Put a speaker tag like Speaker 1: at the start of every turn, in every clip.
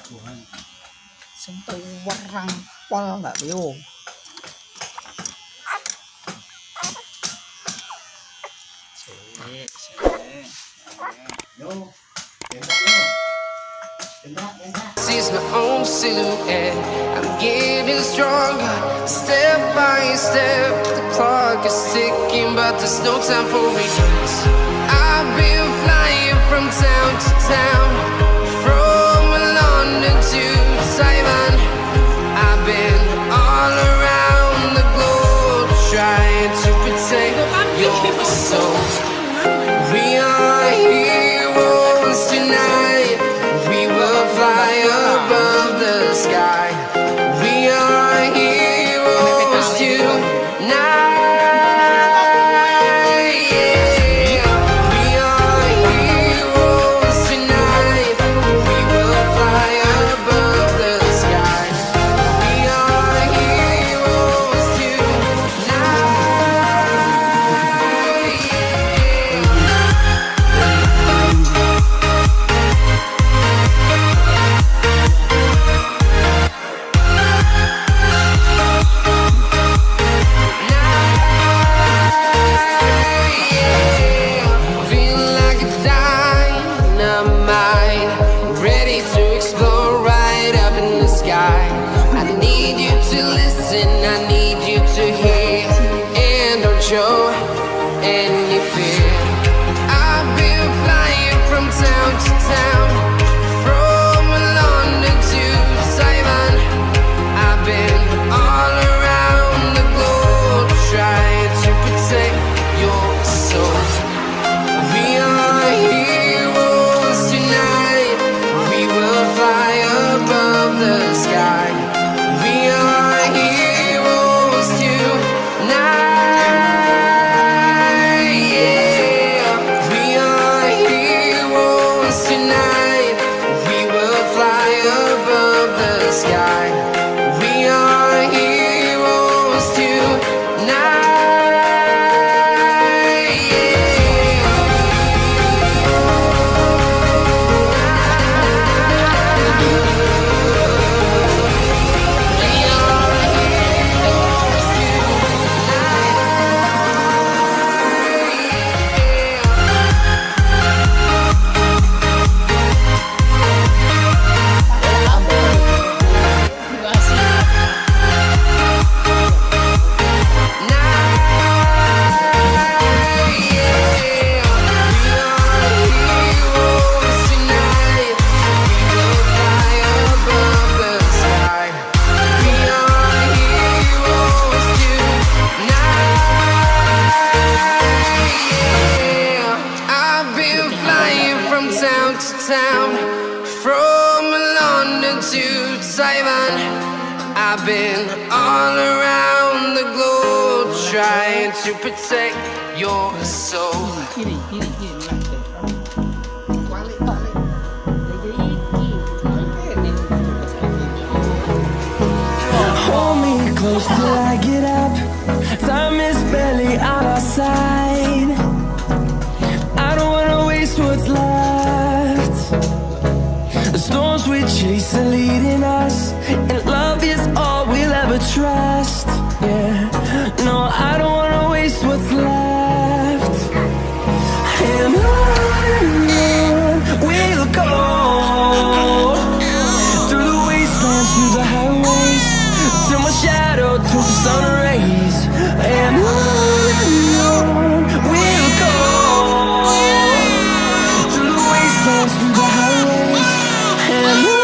Speaker 1: Tuhan.
Speaker 2: Sentuh warang pol nggak bio.
Speaker 1: Yo,
Speaker 3: Sees my own silhouette. I'm getting stronger, step by step. The clock is ticking, but there's no time for regrets. I've been flying from town to town, from London to Taiwan. I've been all around the globe, trying to protect your soul. We are heroes tonight. We will fly above the sky. We are heroes tonight. Yeah. We are heroes tonight. We will fly above the sky. We are heroes tonight. Feel like a dynamite, ready to explode right up in the sky. I need you to listen, I need you to hear, and don't show any fear. I've been flying from town to town, from London to Taiwan. I've been all around the globe, trying to protect your soul. We are heroes tonight. We will fly above the sky. We are heroes tonight. Yeah. We are heroes tonight. We will fly above the sky. We are heroes tonight. From London to Taiwan, I've been all around the globe, trying to protect your soul.
Speaker 2: Kiri.
Speaker 4: Hold me close till I get up. Time is barely on our side. I don't wanna waste what's left. The storms we chase are leading us, and love is all we'll ever trust. Yeah, no, I don't wanna waste what's left. And on we'll go, through the wastelands, through the highways, till my shadow turns to sun rays. And on we'll go, through the wastelands, through the highways, and on.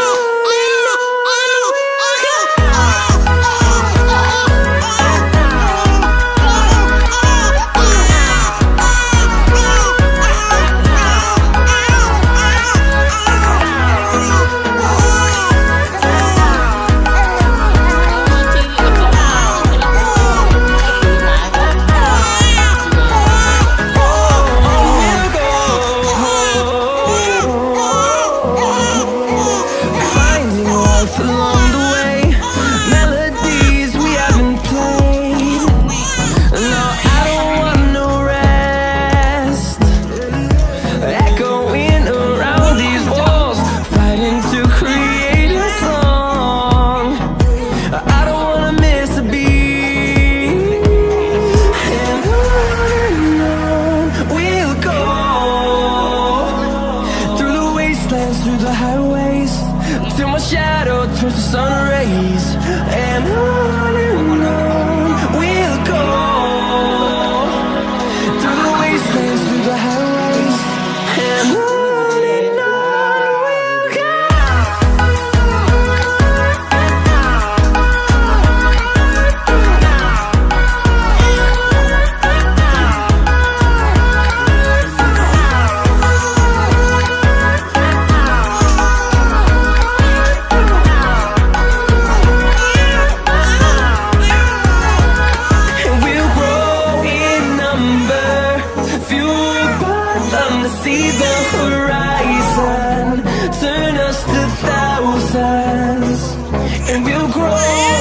Speaker 4: Echoing around these walls, fighting to create till my shadow turns to sun rays, and on we'll go, through the wastelands, through the highways, and on we'll go. See the horizon, turn us to thousands, and we'll grow.